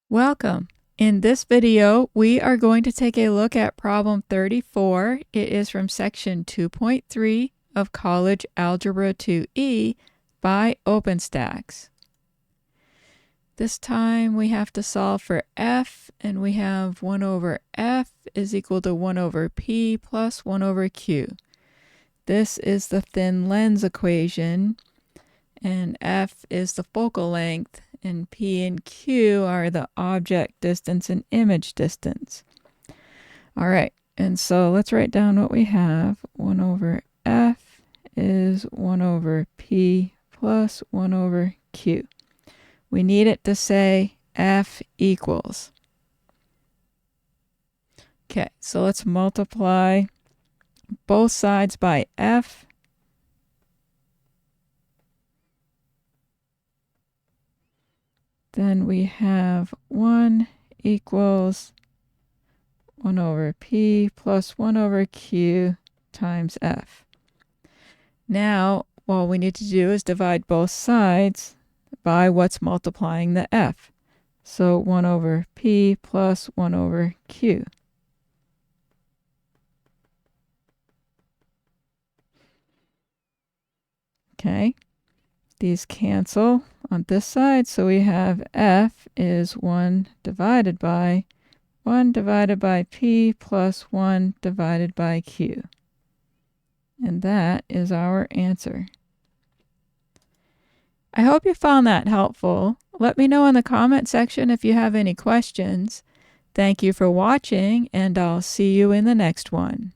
Welcome. In this video, we are going to take a look at problem 34. It is from section 2.3 of College Algebra 2E by OpenStax. This time we have to solve for f, and we have 1 over f is equal to 1 over p plus 1 over q. This is the thin lens equation, and f is the focal length, and p and q are the object distance and image distance. All right, and so let's write down what we have. 1 over f is 1 over p plus 1 over q. We need it to say f equals. Okay, so let's multiply both sides by f. Then we have 1 equals 1 over p plus 1 over q times f. Now, all we need to do is divide both sides by what's multiplying the f. So 1 over p plus 1 over q. Okay, these cancel on this side, so we have f is 1 divided by p plus 1 divided by q. And that is our answer. I hope you found that helpful. Let me know in the comment section if you have any questions. Thank you for watching, and I'll see you in the next one.